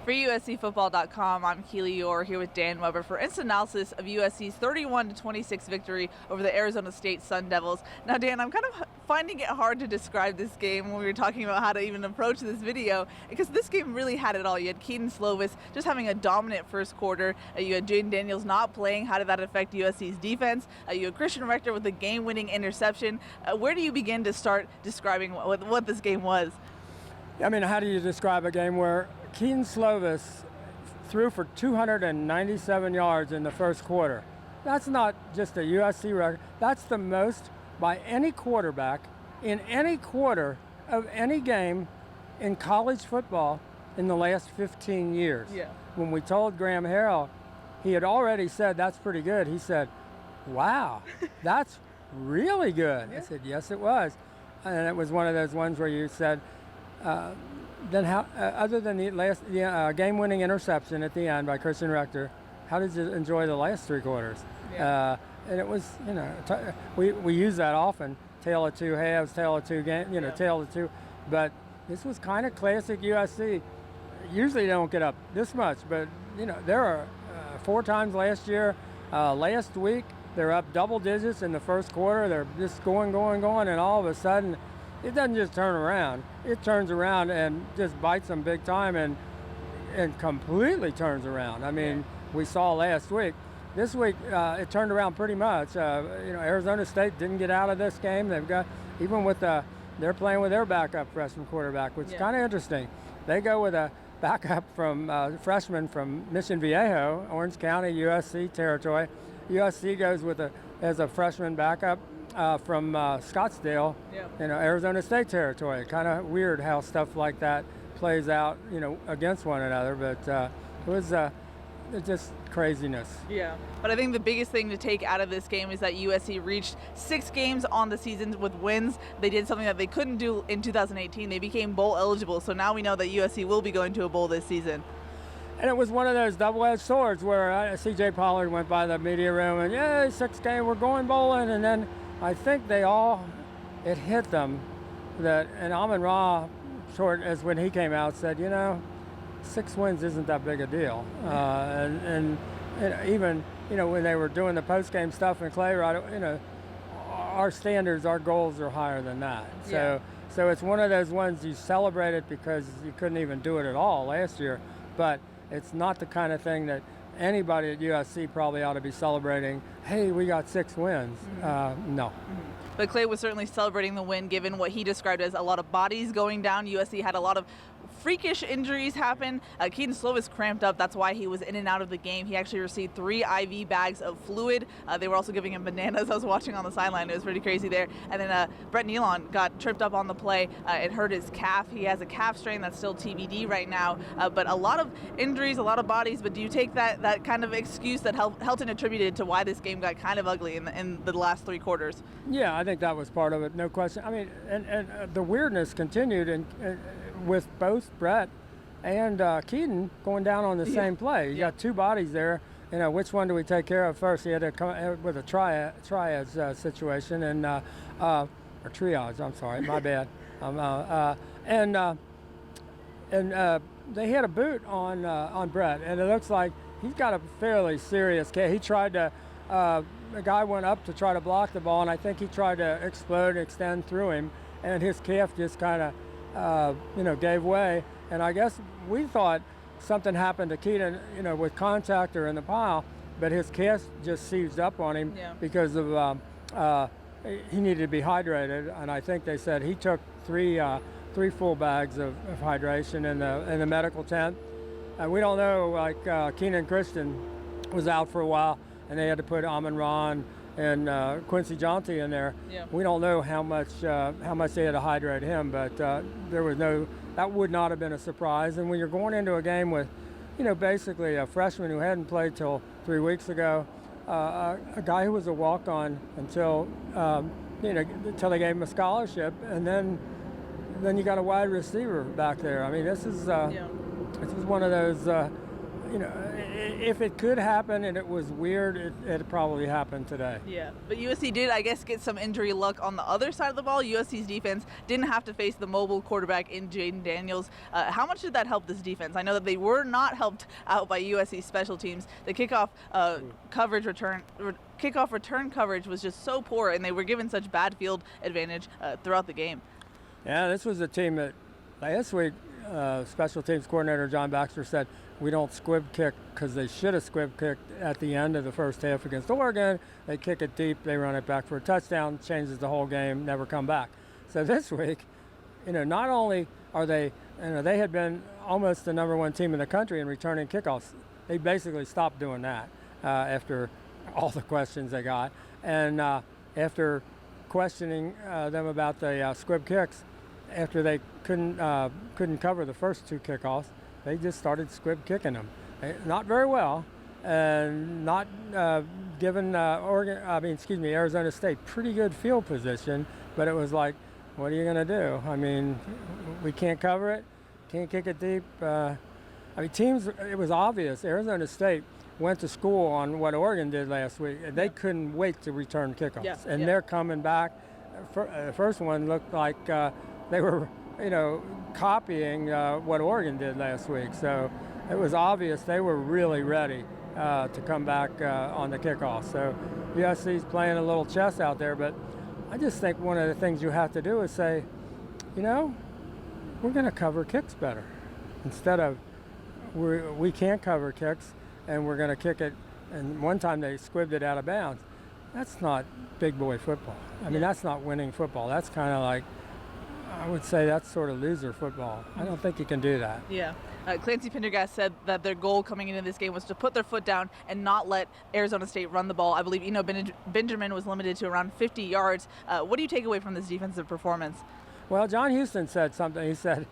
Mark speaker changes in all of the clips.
Speaker 1: For USCFootball.com, I'm Keely Eure here with Dan Weber for instant analysis of USC's 31-26 victory over the Arizona State Sun Devils. Now, Dan, I'm kind of finding it hard to describe this game when we were talking about how to even approach this video, because this game really had it all. You had Keaton Slovis just having a dominant first quarter. You had Jaden Daniels not playing. How did that affect USC's defense? You had Christian Rector with a game-winning interception. Where do you begin to start describing what this game was?
Speaker 2: I mean, how do you describe a game where Keaton Slovis threw for 297 yards in the first quarter? That's not just a USC record. That's the most by any quarterback in any quarter of any game in college football in the last 15 years.
Speaker 1: Yeah.
Speaker 2: When we told Graham Harrell, he had already said, that's pretty good. He said, wow, that's really good.
Speaker 1: Yeah.
Speaker 2: I said, yes, it was. And it was one of those ones where you said, then how, other than the game-winning interception at the end by Christian Rector, how did you enjoy the last three quarters?
Speaker 1: Yeah.
Speaker 2: And it was, we use that often, tale of two halves, tale of two games, tale of two. But this was kind of classic USC. Usually they don't get up this much, but there are 4 times last year. Last week they're up double digits in the first quarter. They're just going, and all of a sudden, it doesn't just turn around. It turns around and just bites them big time and completely turns around. I mean, we saw last week. This week, it turned around pretty much. Arizona State didn't get out of this game. They've got, even with they're playing with their backup freshman quarterback, which is kind of interesting. They go with a backup from freshman from Mission Viejo, Orange County, USC territory. USC goes as a freshman backup from Scottsdale, Arizona State territory. Kind of weird how stuff like that plays out, against one another. But it was just craziness.
Speaker 1: Yeah, but I think the biggest thing to take out of this game is that USC reached 6 games on the season with wins. They did something that they couldn't do in 2018. They became bowl eligible, so now we know that USC will be going to a bowl this season.
Speaker 2: And it was one of those double-edged swords where C.J. Pollard went by the media room and, 6 game, we're going bowling. And then I think it hit them that, and Amon-Ra, short as when he came out, said, 6 wins isn't that big a deal. And even, when they were doing the post-game stuff in Clay, our standards, our goals are higher than that. So it's one of those ones you celebrate it because you couldn't even do it at all last year. But it's not the kind of thing that anybody at USC probably ought to be celebrating. Hey, we got 6 wins. No.
Speaker 1: But Clay was certainly celebrating the win, given what he described as a lot of bodies going down. USC had a lot of freakish injuries happen. Keaton Slovis cramped up. That's why he was in and out of the game. He actually received 3 IV bags of fluid. They were also giving him bananas. I was watching on the sideline. It was pretty crazy there. And then Brett Nealon got tripped up on the play and hurt his calf. He has a calf strain that's still TBD right now. But a lot of injuries, a lot of bodies. But do you take that kind of excuse that Helton attributed to why this game got kind of ugly in the last 3 quarters?
Speaker 2: Yeah, I think that was part of it, no question. I mean, and the weirdness continued with both Brett and Keaton going down on the same play. You got 2 bodies there. Which one do we take care of first? He had to come with a triage situation or triage. I'm sorry, my bad. And they hit a boot on Brett, and it looks like he's got a fairly serious case. He tried to. The guy went up to try to block the ball, and I think he tried to extend through him, and his calf just kind of gave way. And I guess we thought something happened to Keaton, with contact or in the pile, but his calf just seized up on him because of he needed to be hydrated. And I think they said he took 3 full bags of hydration in the medical tent. And we don't know, like Keenan Christian was out for a while, and they had to put Amon-Ra and Quincy Jonty in there.
Speaker 1: Yeah.
Speaker 2: We don't know how much they had to hydrate him, but that would not have been a surprise. And when you're going into a game with, basically a freshman who hadn't played till 3 weeks ago, a guy who was a walk-on until they gave him a scholarship, and then you got a wide receiver back there. I mean, this is one of those. if it could happen and it was weird, it probably happened today.
Speaker 1: Yeah, but USC did, I guess, get some injury luck on the other side of the ball. USC's defense didn't have to face the mobile quarterback in Jaden Daniels. How much did that help this defense? I know that they were not helped out by USC's special teams. The kickoff kickoff return coverage was just so poor, and they were given such bad field advantage throughout the game.
Speaker 2: Yeah, this was a team that last week special teams coordinator John Baxter said we don't squib kick because they should have squib kicked at the end of the first half against Oregon. They kick it deep, they run it back for a touchdown, changes the whole game, never come back. So this week, not only are they, they had been almost the number one team in the country in returning kickoffs. They basically stopped doing that after all the questions they got. And after questioning them about the squib kicks, after they couldn't cover the first two kickoffs, they just started squib kicking them. Not very well, and not given Arizona State pretty good field position, but it was like, what are you going to do? I mean, we can't cover it, can't kick it deep. Teams, it was obvious. Arizona State went to school on what Oregon did last week, and they couldn't wait to return kickoffs. They're coming back. The first one looked like they were, copying what Oregon did last week. So it was obvious they were really ready to come back on the kickoff. So USC's playing a little chess out there, but I just think one of the things you have to do is say, we're going to cover kicks better. Instead of we can't cover kicks and we're going to kick it. And one time they squibbed it out of bounds. That's not big boy football. That's not winning football. That's kind of like, I would say that's sort of loser football. I don't think you can do that.
Speaker 1: Yeah. Clancy Pendergast said that their goal coming into this game was to put their foot down and not let Arizona State run the ball. I believe Benjamin was limited to around 50 yards. What do you take away from this defensive performance?
Speaker 2: Well, John Houston said something. He said,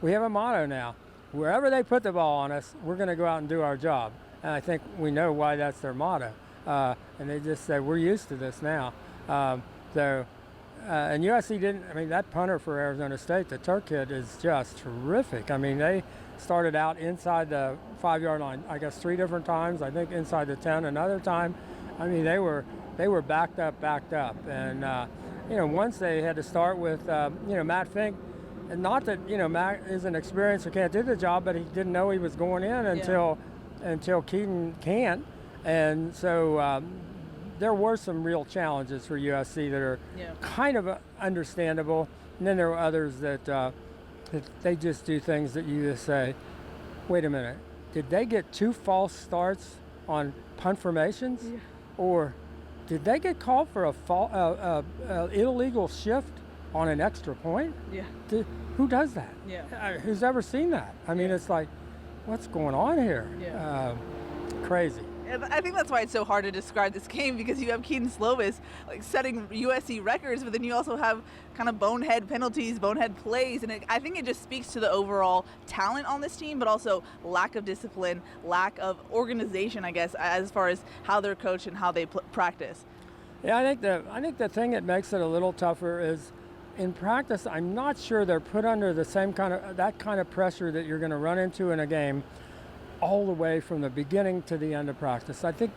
Speaker 2: we have a motto now. Wherever they put the ball on us, we're going to go out and do our job. And I think we know why that's their motto. And they just said, we're used to this now. And USC didn't, that punter for Arizona State, the Turk kid, is just terrific. They started out inside the 5-yard line, I guess 3 different times. I think inside the 10 another time. They were backed up. And, once they had to start with, Matt Fink. And not that, Matt isn't experienced or can't do the job, but he didn't know he was going in until Keaton can't. And so there were some real challenges for USC that are kind of understandable. And then there were others that they just do things that you just say, wait a minute, did they get 2 false starts on punt formations? Yeah. Or did they get called for a illegal shift on an extra point?
Speaker 1: Yeah.
Speaker 2: Who does that?
Speaker 1: Yeah.
Speaker 2: Who's ever seen that? It's like, what's going on here?
Speaker 1: Yeah.
Speaker 2: Crazy.
Speaker 1: I think that's why it's so hard to describe this game, because you have Keaton Slovis setting USC records, but then you also have kind of bonehead penalties, bonehead plays, and I think it just speaks to the overall talent on this team, but also lack of discipline, lack of organization, I guess, as far as how they're coached and how they practice.
Speaker 2: Yeah, I think the thing that makes it a little tougher is in practice, I'm not sure they're put under the same kind of pressure that you're going to run into in a game all the way from the beginning to the end of practice. I think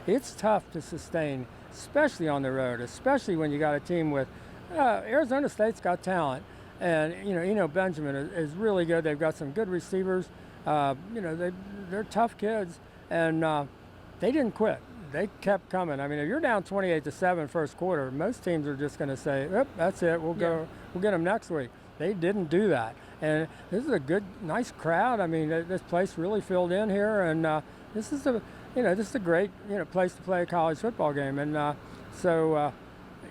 Speaker 2: it's tough to sustain, especially on the road, especially when you got a team with Arizona State's got talent, and Benjamin is really good. They've got some good receivers. They're tough kids, and they didn't quit. They kept coming. If you're down 28-7 first quarter, most teams are just going to say, "Yep, that's it. We'll get them next week." They didn't do that. And this is a good, nice crowd. This place really filled in here, and this is a great, place to play a college football game. And so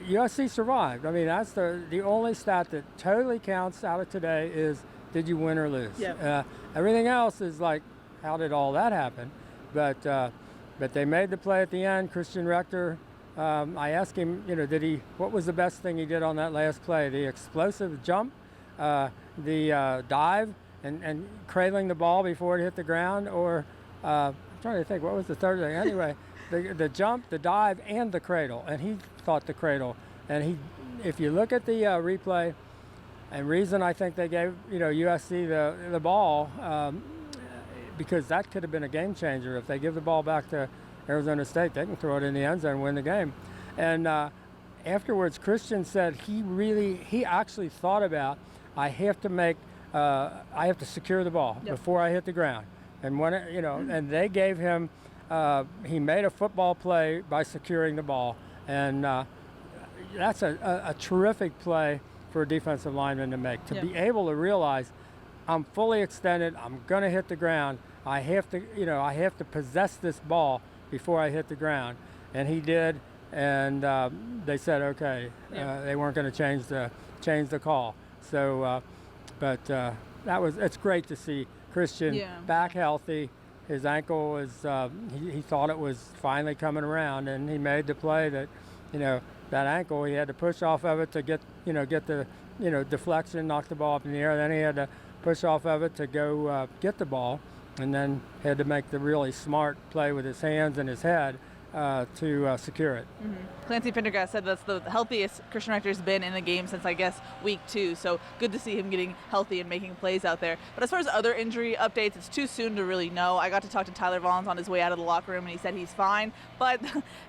Speaker 2: USC survived. That's the only stat that totally counts out of today is, did you win or lose?
Speaker 1: Yep.
Speaker 2: Everything else is like, how did all that happen? But they made the play at the end. Christian Rector, I asked him, what was the best thing he did on that last play? The explosive jump, the dive, and cradling the ball before it hit the ground, or I'm trying to think, what was the third thing? Anyway, the jump, the dive, and the cradle. And he thought the cradle. And if you look at the replay, and reason I think they gave USC the ball, because that could have been a game changer. If they give the ball back to Arizona State, they can throw it in the end zone and win the game. And afterwards, Christian said he actually thought about, I have to secure the ball before I hit the ground. And when and they gave him, he made a football play by securing the ball, and that's a terrific play for a defensive lineman to make. To be able to realize, I'm fully extended, I'm going to hit the ground. I have to possess this ball before I hit the ground, and he did. And they said, okay, they weren't going to change the call. So, it's great to see Christian back healthy. His ankle was, he thought it was finally coming around, and he made the play that, that ankle, he had to push off of it to get the, deflection, knock the ball up in the air. Then he had to push off of it to go get the ball, and then had to make the really smart play with his hands and his head to secure it.
Speaker 1: Mm-hmm. Clancy Pendergast said that's the healthiest Christian Rector's been in the game since, I guess, week 2. So good to see him getting healthy and making plays out there. But as far as other injury updates, it's too soon to really know. I got to talk to Tyler Vaughns on his way out of the locker room, and he said he's fine. But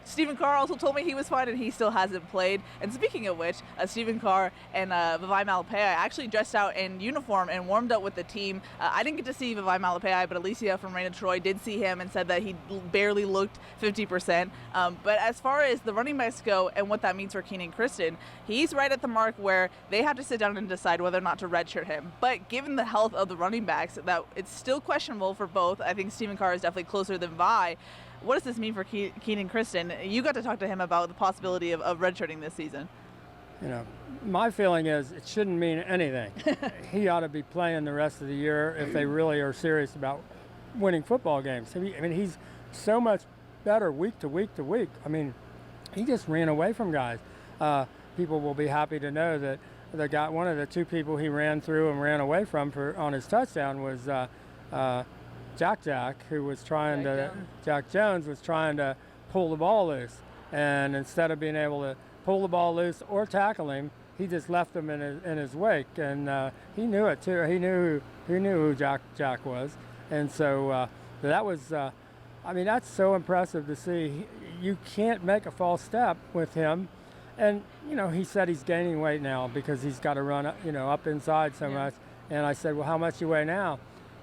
Speaker 1: Stephen Carr also told me he was fine, and he still hasn't played. And speaking of which, Stephen Carr and Vavai Malapei actually dressed out in uniform and warmed up with the team. I didn't get to see Vavai Malapei, but Alicia from Raina Troy did see him and said that he barely looked 50%. But as far as the running backs go and what that means for Keenan Christon, he's right at the mark where they have to sit down and decide whether or not to redshirt him. But given the health of the running backs, that it's still questionable for both. I think Stephen Carr is definitely closer than Vi. What does this mean for Keenan Christon? You got to talk to him about the possibility of redshirting this season.
Speaker 2: My feeling is it shouldn't mean anything. He ought to be playing the rest of the year if they really are serious about winning football games. He's so much better week to week to week. He just ran away from guys. People will be happy to know that one of the 2 people he ran through and ran away from on his touchdown was Jack, who was trying Jack Jones was trying to pull the ball loose, and instead of being able to pull the ball loose or tackle him, he just left him in his wake, and he knew it too. He knew who Jack was, and so that was. That's so impressive to see. You can't make a false step with him. And, he said he's gaining weight now because he's got to run, up inside so much. And I said, well, how much you weigh now?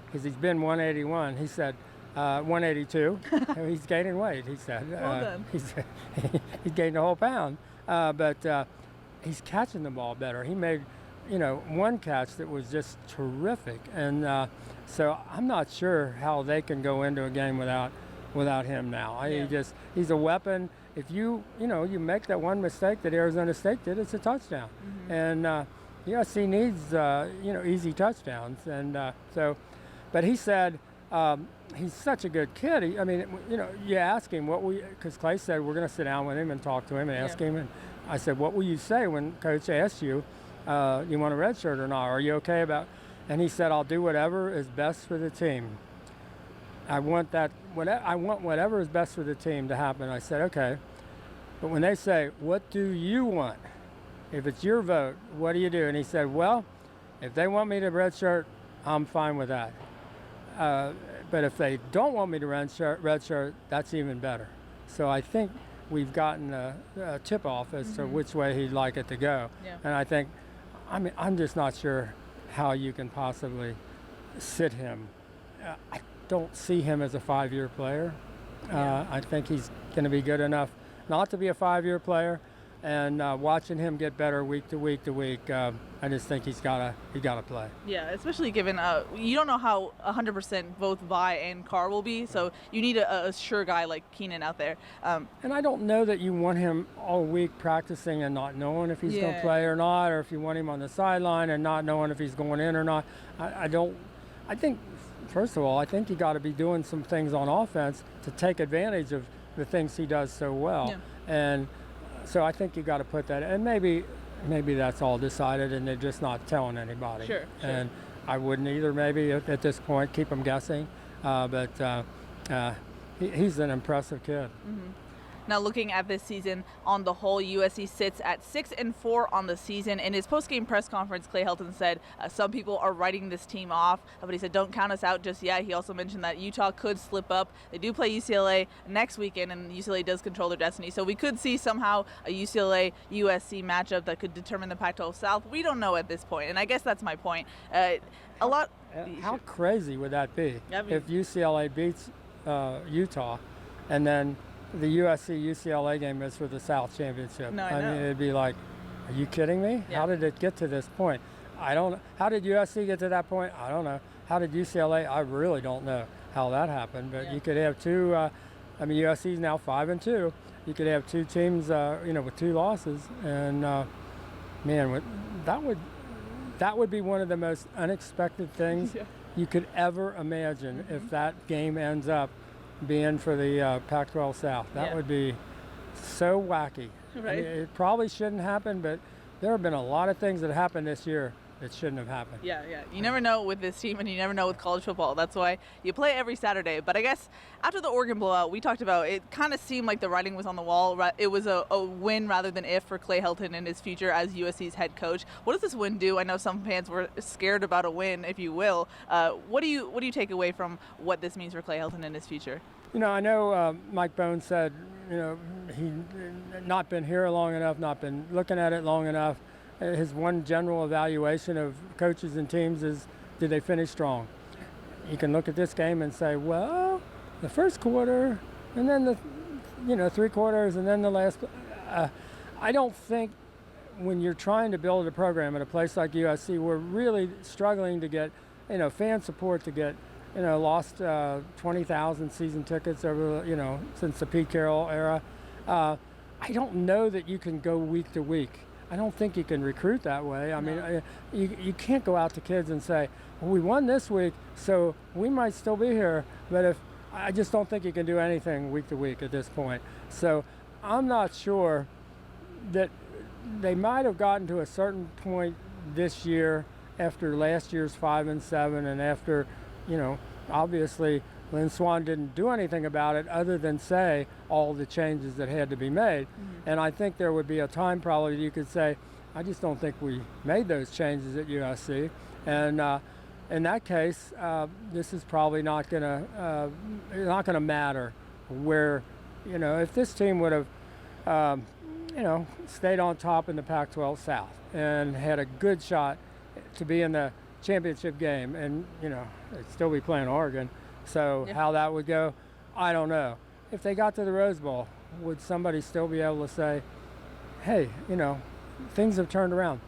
Speaker 2: Because he's been 181. He said, 182. He's gaining weight, he said.
Speaker 1: Well done.
Speaker 2: He's gained a whole pound. But he's catching the ball better. He made, one catch that was just terrific. And so I'm not sure how they can go into a game without him now. He's a weapon. If you make that one mistake that Arizona State did, it's a touchdown. Mm-hmm. And USC needs easy touchdowns. And but he said he's such a good kid. You ask him because Clay said we're going to sit down with him and talk to him and ask him. And I said, what will you say when Coach asks you, you want a red shirt or not? Are you okay about? And he said, I'll do whatever is best for the team. I want whatever is best for the team to happen. I said, okay. But when they say, what do you want? If it's your vote, what do you do? And he said, well, if they want me to redshirt, I'm fine with that. But if they don't want me to redshirt, that's even better. So I think we've gotten a tip-off as to which way he'd like it to go. Yeah. And I think, I'm just not sure how you can possibly sit him. I don't see him as a 5-year player. I think he's going to be good enough not to be a 5-year player, and watching him get better week to week to week, I just think he's got to play.
Speaker 1: Yeah, especially given you don't know how 100% both Vi and Carr will be, so you need a sure guy like Keenan out there.
Speaker 2: And I don't know that you want him all week practicing and not knowing if he's going to play or not, or if you want him on the sideline and not knowing if he's going in or not. I think, first of all, I think you got to be doing some things on offense to take advantage of the things he does so well. Yeah. And so I think you got to put that, and maybe that's all decided and they're just not telling anybody.
Speaker 1: Sure.
Speaker 2: And I wouldn't either, maybe at this point, keep them guessing. But he's an impressive kid.
Speaker 1: Mm-hmm. Now, looking at this season on the whole, USC sits at 6-4 on the season. In his post-game press conference, Clay Helton said some people are writing this team off, but he said don't count us out just yet. He also mentioned that Utah could slip up. They do play UCLA next weekend, and UCLA does control their destiny. So we could see somehow a UCLA-USC matchup that could determine the Pac-12 South. We don't know at this point, and I guess that's my point.
Speaker 2: How crazy would that be if UCLA beats Utah, and then the USC-UCLA game is for the South Championship?
Speaker 1: No, I know.
Speaker 2: mean, it'd be like, are you kidding me?
Speaker 1: Yeah.
Speaker 2: How did it get to this point? I don't. How did USC get to that point? I don't know. How did UCLA? I really don't know how that happened. But you could have two. USC is now 5-2. You could have two teams, with two losses, and that would be one of the most unexpected things you could ever imagine if that game ends up being for the Pac-12 South. That would be so wacky.
Speaker 1: Right.
Speaker 2: I mean, it probably shouldn't happen, but there have been a lot of things that happened this year that shouldn't have happened.
Speaker 1: Yeah. You never know with this team, and you never know with college football. That's why you play every Saturday. But I guess after the Oregon blowout, we talked about, it kind of seemed like the writing was on the wall. It was a win rather than if for Clay Helton and his future as USC's head coach. What does this win do? I know some fans were scared about a win, if you will. What do you take away from what this means for Clay Helton and his future?
Speaker 2: I know Mike Bones said, he not been here long enough, not been looking at it long enough. His one general evaluation of coaches and teams is, did they finish strong? You can look at this game and say, well, the first quarter, and then the 3 quarters, and then the last. I don't think when you're trying to build a program at a place like USC, we're really struggling to get, fan support to get. Lost 20,000 season tickets over, since the Pete Carroll era. I don't know that you can go week to week. I don't think you can recruit that way. I mean, you can't go out to kids and say, well, we won this week, so we might still be here. But I just don't think you can do anything week to week at this point. So I'm not sure that they might have gotten to a certain point this year after last year's 5-7 and after, obviously Lynn Swann didn't do anything about it other than say all the changes that had to be made. Mm-hmm. And I think there would be a time probably you could say, I just don't think we made those changes at USC. And in that case, this is probably not going to matter where, if this team would have, stayed on top in the Pac-12 South and had a good shot to be in the championship game, and they'd still be playing Oregon. So how that would go, I don't know. If they got to the Rose Bowl, would somebody still be able to say, hey, things have turned around?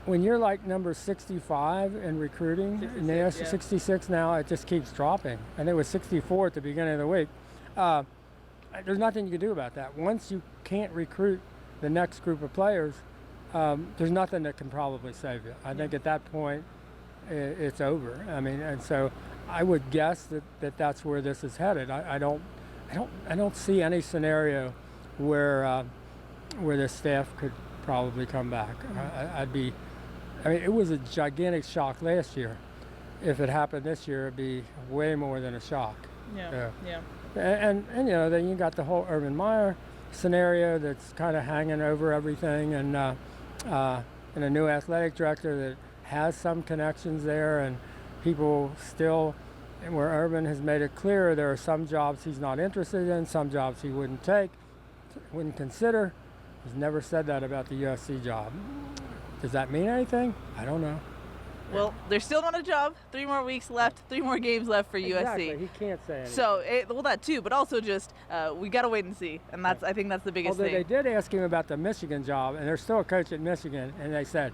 Speaker 2: When you're like number 65 in recruiting, 66 now, it just keeps dropping. And it was 64 at the beginning of the week. There's nothing you can do about that. Once you can't recruit the next group of players, there's nothing that can probably save you. I think at that point, it's over. I mean, and so I would guess that's where this is headed. I don't see any scenario where the staff could probably come back. It was a gigantic shock last year. If it happened this year, it'd be way more than a shock.
Speaker 1: Yeah.
Speaker 2: And then you got the whole Urban Meyer scenario that's kind of hanging over everything, and a new athletic director that has some connections there, and people still, where Urban has made it clear there are some jobs he's not interested in, some jobs he wouldn't take, wouldn't consider. He's never said that about the USC job. Does that mean anything? I don't know.
Speaker 1: Well, there's still not a job. 3 more weeks left. 3 more games left for
Speaker 2: Exactly.
Speaker 1: USC.
Speaker 2: He can't say anything.
Speaker 1: So, that too, but also just we got to wait and see, and I think that's the biggest
Speaker 2: thing.
Speaker 1: thing.
Speaker 2: They did ask him about the Michigan job, and there's still a coach at Michigan, and they said,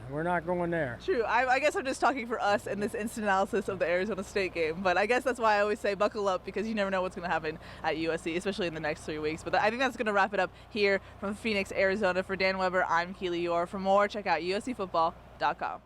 Speaker 2: we're not going there.
Speaker 1: True. I guess I'm just talking for us in this instant analysis of the Arizona State game, but I guess that's why I always say buckle up, because you never know what's going to happen at USC, especially in the next 3 weeks. But I think that's going to wrap it up here from Phoenix, Arizona. For Dan Weber, I'm Keely Eure. For more, check out uscfootball.com.